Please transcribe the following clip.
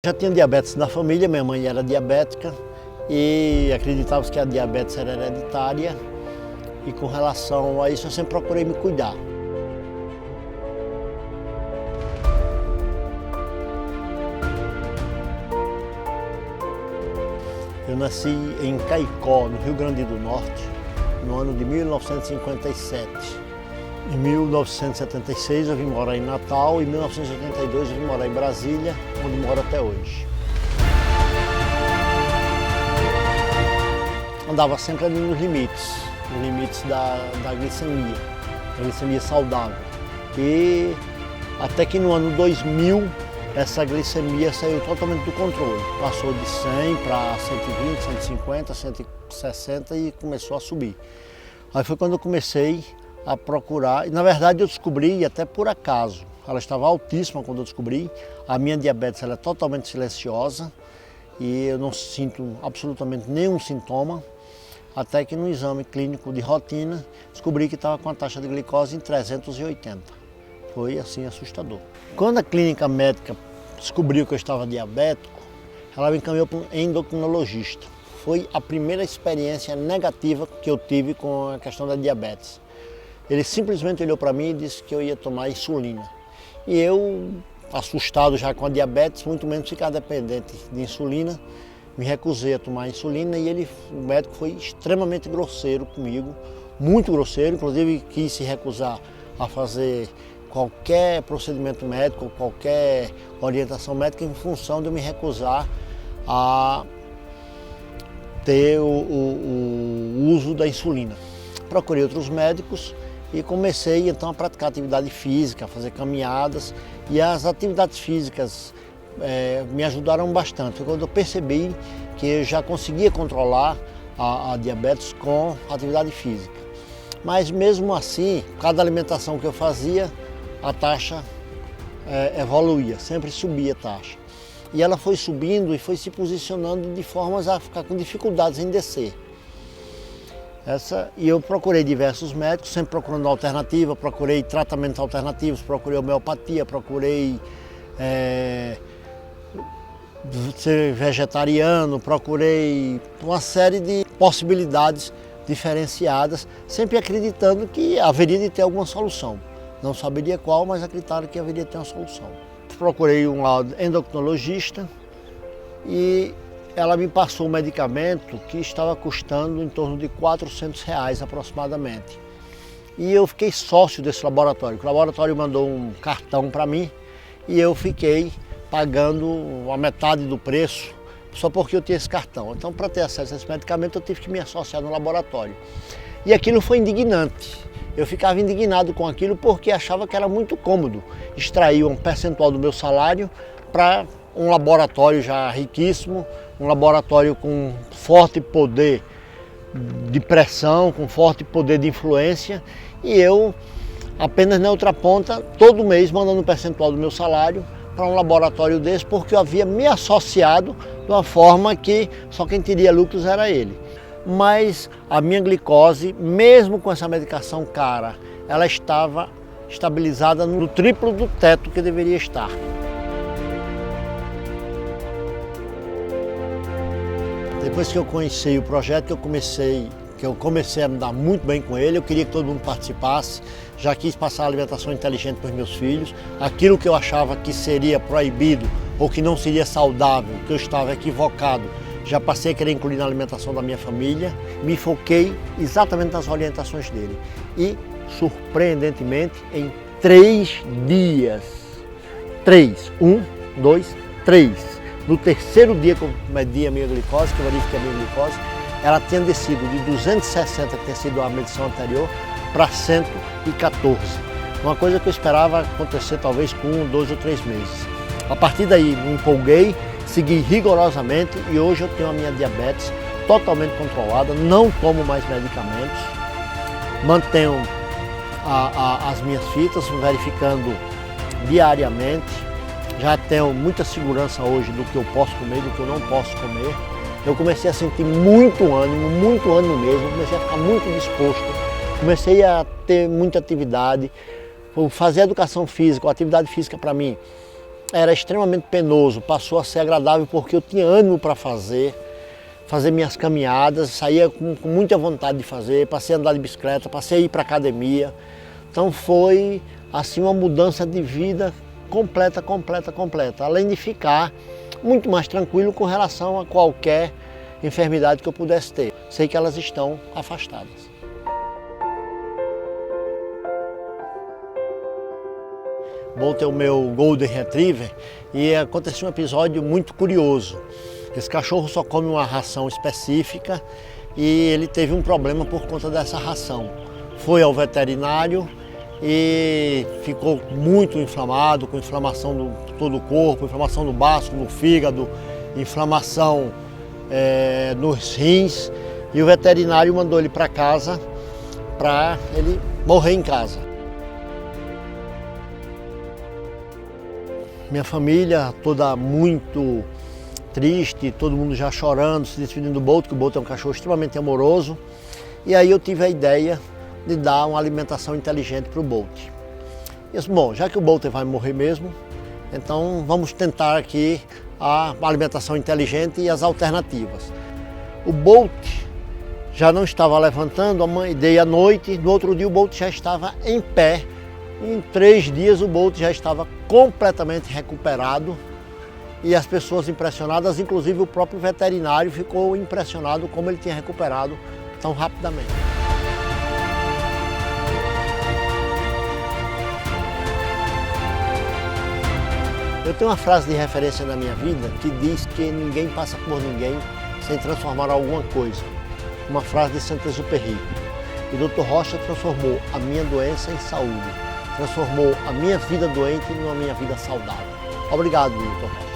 Já tinha diabetes na família, minha mãe era diabética e acreditava que a diabetes era hereditária e com relação a isso eu sempre procurei me cuidar. Eu nasci em Caicó, no Rio Grande do Norte, no ano de 1957. Em 1976 eu vim morar em Natal e em 1982 eu vim morar em Brasília, onde moro até hoje. Andava sempre ali nos limites da glicemia saudável. E até que no ano 2000 essa glicemia saiu totalmente do controle. Passou de 100 para 120, 150, 160 e começou a subir. Aí foi quando eu comecei a procurar, e na verdade eu descobri até por acaso. Ela estava altíssima quando eu descobri. A minha diabetes ela é totalmente silenciosa e eu não sinto absolutamente nenhum sintoma. Até que no exame clínico de rotina descobri que estava com a taxa de glicose em 380. Foi assim assustador. Quando a clínica médica descobriu que eu estava diabético, ela me encaminhou para um endocrinologista. Foi a primeira experiência negativa que eu tive com a questão da diabetes. Ele simplesmente olhou para mim e disse que eu ia tomar insulina. E eu, assustado já com a diabetes, muito menos ficar dependente de insulina, me recusei a tomar insulina e o médico foi extremamente grosseiro comigo, muito grosseiro, inclusive quis se recusar a fazer qualquer procedimento médico, qualquer orientação médica em função de eu me recusar a ter o uso da insulina. Procurei outros médicos e comecei então a praticar atividade física, a fazer caminhadas, e as atividades físicas me ajudaram bastante. Quando eu percebi que eu já conseguia controlar a diabetes com atividade física. Mas mesmo assim, cada alimentação que eu fazia, a taxa evoluía, sempre subia a taxa. E ela foi subindo e foi se posicionando de formas a ficar com dificuldades em descer. E eu procurei diversos médicos, sempre procurando alternativa, procurei tratamentos alternativos, procurei homeopatia, procurei ser vegetariano, procurei uma série de possibilidades diferenciadas, sempre acreditando que haveria de ter alguma solução. Não saberia qual, mas acreditava que haveria de ter uma solução. Procurei um endocrinologista e ela me passou um medicamento que estava custando em torno de R$400 aproximadamente. E eu fiquei sócio desse laboratório. O laboratório mandou um cartão para mim e eu fiquei pagando a metade do preço só porque eu tinha esse cartão. Então, para ter acesso a esse medicamento, eu tive que me associar no laboratório. E aquilo foi indignante. Eu ficava indignado com aquilo porque achava que era muito cômodo extrair um percentual do meu salário para um laboratório já riquíssimo, um laboratório com forte poder de pressão, com forte poder de influência, e eu apenas na outra ponta, todo mês mandando um percentual do meu salário para um laboratório desse, porque eu havia me associado de uma forma que só quem teria lucros era ele. Mas a minha glicose, mesmo com essa medicação cara, ela estava estabilizada no triplo do teto que deveria estar. Depois que eu conheci o projeto, que eu comecei a me dar muito bem com ele, eu queria que todo mundo participasse, já quis passar a alimentação inteligente para os meus filhos, aquilo que eu achava que seria proibido ou que não seria saudável, que eu estava equivocado, já passei a querer incluir na alimentação da minha família, me foquei exatamente nas orientações dele. E, surpreendentemente, em 3 dias, 1, 2, 3, no terceiro dia que eu medi a minha glicose, que eu verifiquei a minha glicose, ela tinha descido de 260, que tinha sido a medição anterior, para 114. Uma coisa que eu esperava acontecer talvez com 1, 2 ou 3 meses. A partir daí me empolguei, segui rigorosamente e hoje eu tenho a minha diabetes totalmente controlada, não tomo mais medicamentos, mantenho as minhas fitas, verificando diariamente, já tenho muita segurança hoje do que eu posso comer, do que eu não posso comer. Eu comecei a sentir muito ânimo mesmo, comecei a ficar muito disposto, comecei a ter muita atividade, fazer educação física, atividade física para mim era extremamente penoso, passou a ser agradável porque eu tinha ânimo para fazer minhas caminhadas, saía com muita vontade de fazer, passei a andar de bicicleta, passei a ir para a academia. Então foi assim uma mudança de vida completa. Além de ficar muito mais tranquilo com relação a qualquer enfermidade que eu pudesse ter. Sei que elas estão afastadas. Bolt é o meu Golden Retriever e aconteceu um episódio muito curioso. Esse cachorro só come uma ração específica e ele teve um problema por conta dessa ração. Foi ao veterinário e ficou muito inflamado, com inflamação de todo o corpo, inflamação no baço, no fígado, inflamação nos rins, e o veterinário mandou ele para casa para ele morrer em casa. Minha família toda muito triste, todo mundo já chorando, se despedindo do Bolt, que o Bolt é um cachorro extremamente amoroso. E aí eu tive a ideia de dar uma alimentação inteligente para o Bolt. E disse, bom, já que o Bolt vai morrer mesmo, então vamos tentar aqui a alimentação inteligente e as alternativas. O Bolt já não estava levantando, dei à noite, no outro dia o Bolt já estava em pé. Em 3 dias o Bolt já estava completamente recuperado e as pessoas impressionadas, inclusive o próprio veterinário ficou impressionado como ele tinha recuperado tão rapidamente. Eu tenho uma frase de referência na minha vida que diz que ninguém passa por ninguém sem transformar alguma coisa. Uma frase de Saint-Exupéry. O Dr. Rocha transformou a minha doença em saúde. Transformou a minha vida doente numa minha vida saudável. Obrigado, Dr. Rocha.